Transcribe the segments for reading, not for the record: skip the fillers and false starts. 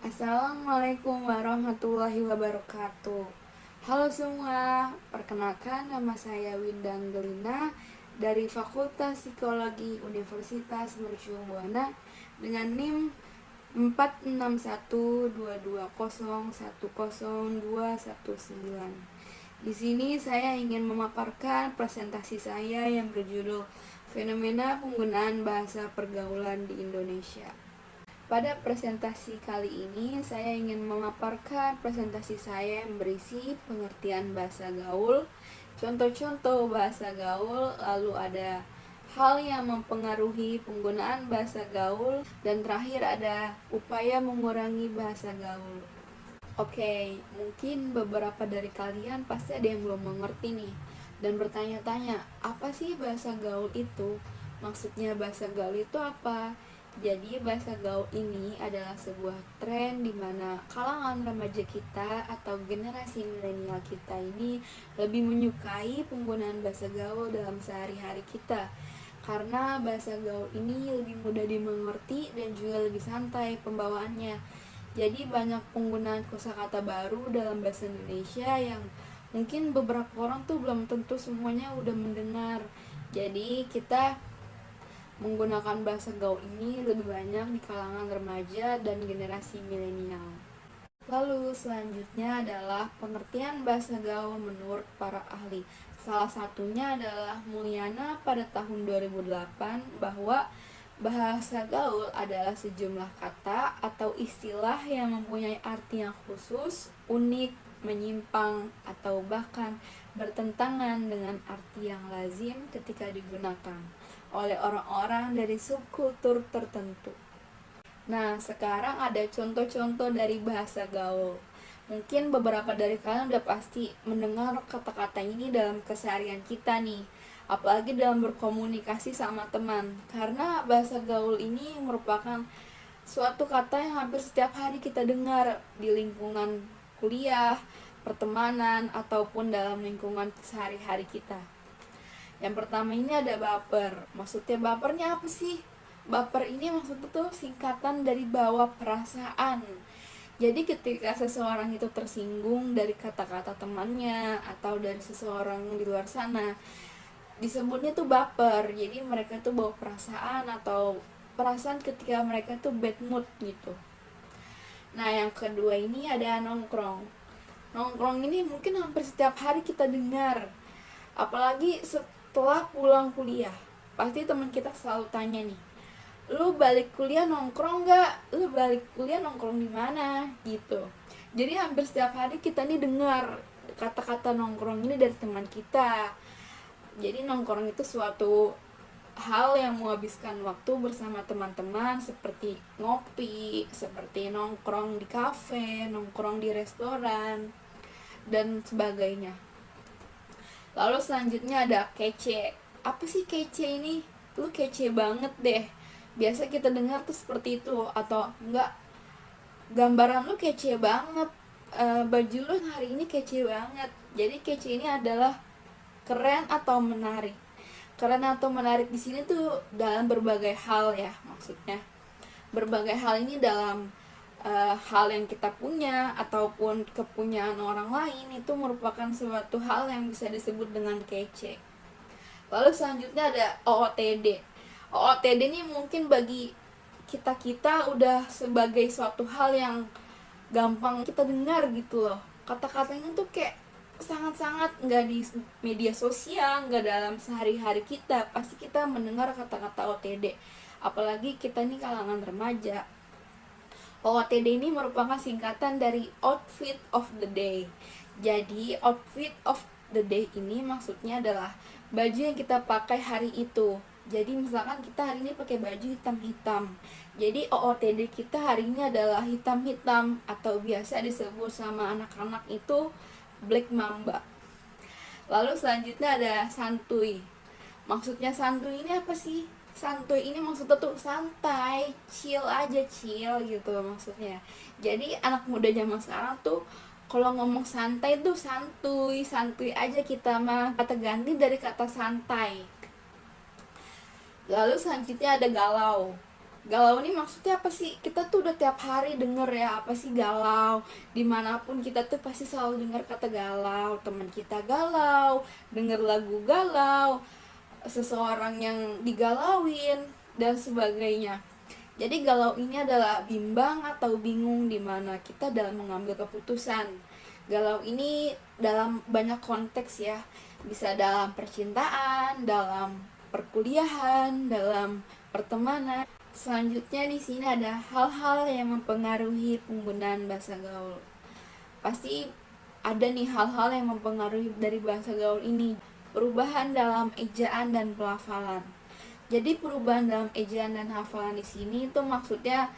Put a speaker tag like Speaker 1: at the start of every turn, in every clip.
Speaker 1: Assalamualaikum warahmatullahi wabarakatuh. Halo semua, perkenalkan nama saya Winda Angelina dari Fakultas Psikologi Universitas Mercu Buana dengan NIM 461220102109. Di sini saya ingin memaparkan presentasi saya yang berjudul Fenomena Penggunaan Bahasa Pergaulan di Indonesia. Pada presentasi kali ini, saya ingin memaparkan presentasi saya yang berisi pengertian bahasa gaul, contoh-contoh bahasa gaul, lalu ada hal yang mempengaruhi penggunaan bahasa gaul, dan terakhir ada upaya mengurangi bahasa gaul. Oke, mungkin beberapa dari kalian pasti ada yang belum mengerti nih, dan bertanya-tanya, apa sih bahasa gaul itu? Maksudnya bahasa gaul itu apa? Jadi bahasa gaul ini adalah sebuah tren di mana kalangan remaja kita atau generasi milenial kita ini lebih menyukai penggunaan bahasa gaul dalam sehari-hari kita. Karena bahasa gaul ini lebih mudah dimengerti dan juga lebih santai pembawaannya. Jadi banyak penggunaan kosakata baru dalam bahasa Indonesia yang mungkin beberapa orang tuh belum tentu semuanya udah mendengar. Jadi kita menggunakan bahasa gaul ini lebih banyak di kalangan remaja dan generasi milenial. Lalu selanjutnya adalah pengertian bahasa gaul menurut para ahli. Salah satunya adalah Mulyana pada tahun 2008 bahwa bahasa gaul adalah sejumlah kata atau istilah yang mempunyai arti yang khusus, unik, menyimpang, atau bahkan bertentangan dengan arti yang lazim ketika digunakan oleh orang-orang dari subkultur tertentu. Nah, sekarang ada contoh-contoh dari bahasa gaul. Mungkin beberapa dari kalian udah pasti mendengar kata-kata ini dalam keseharian kita nih, apalagi dalam berkomunikasi sama teman. Karena bahasa gaul ini merupakan suatu kata yang hampir setiap hari kita dengar di lingkungan kuliah, pertemanan, ataupun dalam lingkungan sehari-hari kita. Yang pertama ini ada baper. Maksudnya bapernya apa sih? Baper ini maksudnya tuh singkatan dari bawa perasaan. Jadi ketika seseorang itu tersinggung dari kata-kata temannya atau dari seseorang di luar sana, disebutnya tuh baper. Jadi mereka tuh bawa perasaan atau perasaan ketika mereka tuh bad mood gitu. Nah, yang kedua ini ada nongkrong. Nongkrong ini mungkin hampir setiap hari kita dengar. Apalagi setelah pulang kuliah. Pasti teman kita selalu tanya nih, lu balik kuliah nongkrong gak? Lu balik kuliah nongkrong di mana? Gitu. Jadi hampir setiap hari kita nih dengar kata-kata nongkrong ini dari teman kita. Jadi nongkrong itu suatu hal yang menghabiskan waktu bersama teman-teman, seperti ngopi, seperti nongkrong di kafe, nongkrong di restoran, dan sebagainya. Lalu selanjutnya ada kece. Apa sih kece ini? Lu kece banget deh. Biasa kita dengar tuh seperti itu, atau enggak, gambaran lu kece banget, baju lu hari ini kece banget. Jadi kece ini adalah keren atau menarik. Keren atau menarik di sini tuh dalam berbagai hal ya, maksudnya berbagai hal ini dalam hal yang kita punya ataupun kepunyaan orang lain itu merupakan suatu hal yang bisa disebut dengan kece. Lalu selanjutnya ada OOTD. OOTD ini mungkin bagi kita udah sebagai suatu hal yang gampang kita dengar gitu loh. Kata-katanya tuh kayak sangat-sangat nggak di media sosial, nggak dalam sehari-hari kita. Pasti kita mendengar kata-kata OOTD. Apalagi kita nih kalangan remaja. OOTD ini merupakan singkatan dari outfit of the day. Jadi outfit of the day ini maksudnya adalah baju yang kita pakai hari itu. Jadi misalkan kita hari ini pakai baju hitam-hitam. Jadi OOTD kita hari ini adalah hitam-hitam, atau biasa disebut sama anak-anak itu Black Mamba. Lalu selanjutnya ada santuy. Maksudnya santuy ini apa sih? Santuy ini maksudnya tuh santai, chill aja, chill gitu maksudnya. Jadi anak muda zaman sekarang tuh kalau ngomong santai tuh santuy, santuy aja kita mah. Kata ganti dari kata santai. Lalu selanjutnya ada galau. Galau ini maksudnya apa sih? Kita tuh udah tiap hari denger ya apa sih galau. Dimanapun kita tuh pasti selalu dengar kata galau. Teman kita galau, denger lagu galau, seseorang yang digalauin dan sebagainya. Jadi galau ini adalah bimbang atau bingung di mana kita dalam mengambil keputusan. Galau ini dalam banyak konteks ya. Bisa dalam percintaan, dalam perkuliahan, dalam pertemanan. Selanjutnya di sini ada hal-hal yang mempengaruhi penggunaan bahasa gaul. Pasti ada nih hal-hal yang mempengaruhi dari bahasa gaul ini. Perubahan dalam ejaan dan pelafalan. Jadi perubahan dalam ejaan dan hafalan di sini itu maksudnya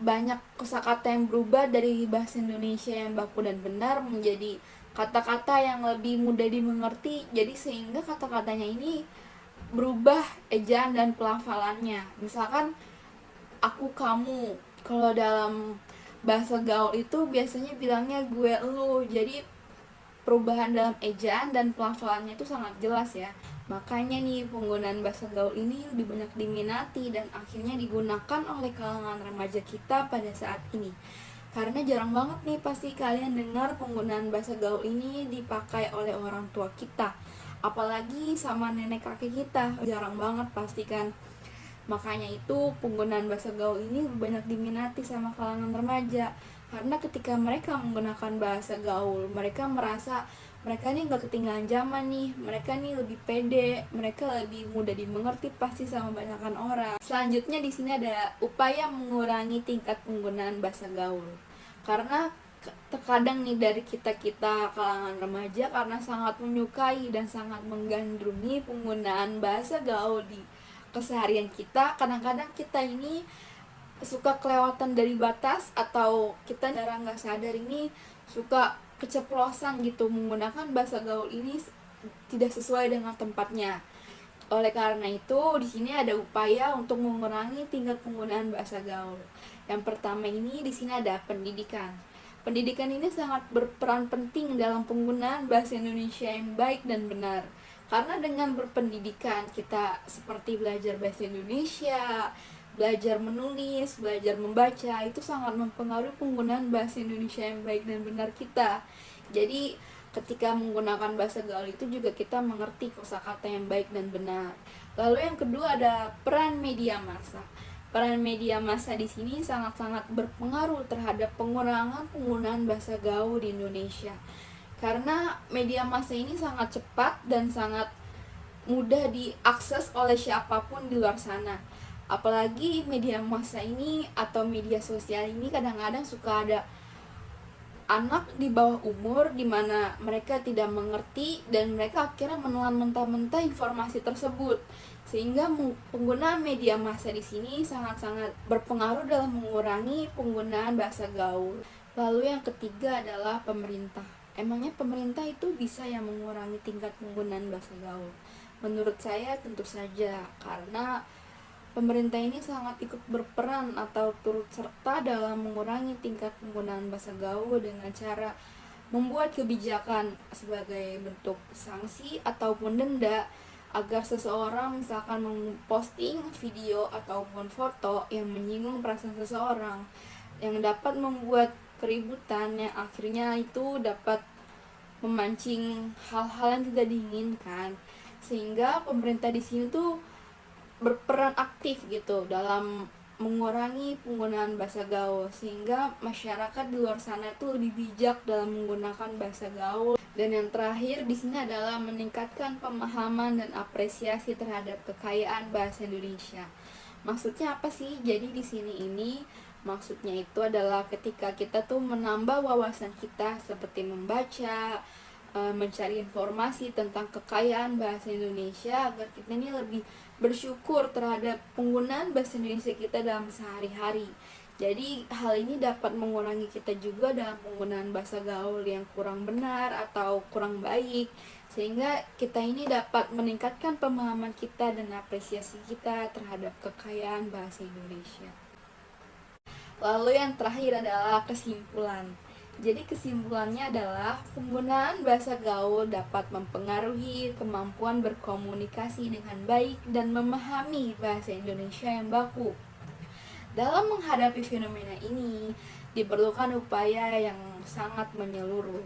Speaker 1: banyak kosakata yang berubah dari bahasa Indonesia yang baku dan benar menjadi kata-kata yang lebih mudah dimengerti. Jadi sehingga kata-katanya ini berubah ejaan dan pelafalannya. Misalkan aku kamu, kalau dalam bahasa gaul itu biasanya bilangnya gue lu. Jadi perubahan dalam ejaan dan pelafalannya itu sangat jelas ya. Makanya nih penggunaan bahasa gaul ini lebih banyak diminati dan akhirnya digunakan oleh kalangan remaja kita pada saat ini. Karena jarang banget nih pasti kalian dengar penggunaan bahasa gaul ini dipakai oleh orang tua kita. Apalagi sama nenek kakek kita, jarang banget pasti kan. Makanya itu penggunaan bahasa gaul ini banyak diminati sama kalangan remaja. Karena ketika mereka menggunakan bahasa gaul, mereka merasa mereka ini nggak ketinggalan zaman nih, mereka nih lebih pede, mereka lebih mudah dimengerti pasti sama banyakkan orang. Selanjutnya di sini ada upaya mengurangi tingkat penggunaan bahasa gaul. Karena terkadang nih dari kita-kita kalangan remaja karena sangat menyukai dan sangat menggandrungi penggunaan bahasa gaul di keseharian kita, kadang-kadang kita ini suka kelewatan dari batas atau kita secara nggak sadar ini suka keceplosan gitu menggunakan bahasa gaul ini tidak sesuai dengan tempatnya. Oleh karena itu, di sini ada upaya untuk mengurangi tingkat penggunaan bahasa gaul. Yang pertama ini di sini ada pendidikan. Pendidikan ini sangat berperan penting dalam penggunaan bahasa Indonesia yang baik dan benar. Karena dengan berpendidikan kita seperti belajar bahasa Indonesia, belajar menulis, belajar membaca, itu sangat mempengaruhi penggunaan bahasa Indonesia yang baik dan benar kita. Jadi ketika menggunakan bahasa gaul itu juga kita mengerti kosakata yang baik dan benar. Lalu yang kedua ada peran media massa. Peran media massa di sini sangat-sangat berpengaruh terhadap pengurangan penggunaan bahasa gaul di Indonesia. Karena media massa ini sangat cepat dan sangat mudah diakses oleh siapapun di luar sana. Apalagi media massa ini atau media sosial ini kadang-kadang suka ada anak di bawah umur di mana mereka tidak mengerti dan mereka akhirnya menelan mentah-mentah informasi tersebut, sehingga penggunaan media massa di sini sangat-sangat berpengaruh dalam mengurangi penggunaan bahasa gaul. Lalu yang ketiga adalah pemerintah. Emangnya pemerintah itu bisa yang mengurangi tingkat penggunaan bahasa gaul? Menurut saya tentu saja, karena pemerintah ini sangat ikut berperan atau turut serta dalam mengurangi tingkat penggunaan bahasa gaul dengan cara membuat kebijakan sebagai bentuk sanksi ataupun denda agar seseorang misalkan memposting video ataupun foto yang menyinggung perasaan seseorang yang dapat membuat keributan yang akhirnya itu dapat memancing hal-hal yang tidak diinginkan, sehingga pemerintah di sini tuh berperan aktif gitu dalam mengurangi penggunaan bahasa gaul sehingga masyarakat di luar sana itu lebih bijak dalam menggunakan bahasa gaul. Dan yang terakhir di sini adalah meningkatkan pemahaman dan apresiasi terhadap kekayaan bahasa Indonesia. Maksudnya apa sih? Jadi di sini ini maksudnya itu adalah ketika kita tuh menambah wawasan kita seperti membaca, mencari informasi tentang kekayaan bahasa Indonesia agar kita ini lebih bersyukur terhadap penggunaan bahasa Indonesia kita dalam sehari-hari. Jadi hal ini dapat mengurangi kita juga dalam penggunaan bahasa gaul yang kurang benar atau kurang baik, sehingga kita ini dapat meningkatkan pemahaman kita dan apresiasi kita terhadap kekayaan bahasa Indonesia. Lalu yang terakhir adalah kesimpulan. Jadi kesimpulannya adalah penggunaan bahasa gaul dapat mempengaruhi kemampuan berkomunikasi dengan baik dan memahami bahasa Indonesia yang baku. Dalam menghadapi fenomena ini, diperlukan upaya yang sangat menyeluruh.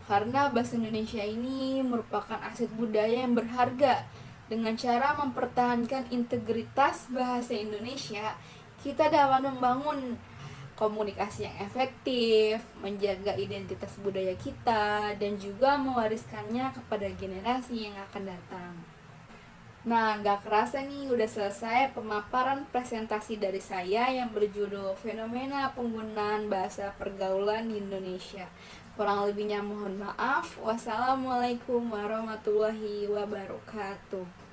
Speaker 1: Karena bahasa Indonesia ini merupakan aset budaya yang berharga. Dengan cara mempertahankan integritas bahasa Indonesia, kita dapat membangun komunikasi yang efektif, menjaga identitas budaya kita, dan juga mewariskannya kepada generasi yang akan datang. Nah, gak kerasa nih udah selesai pemaparan presentasi dari saya yang berjudul Fenomena Penggunaan Bahasa Pergaulan di Indonesia. Kurang lebihnya mohon maaf. Wassalamualaikum warahmatullahi wabarakatuh.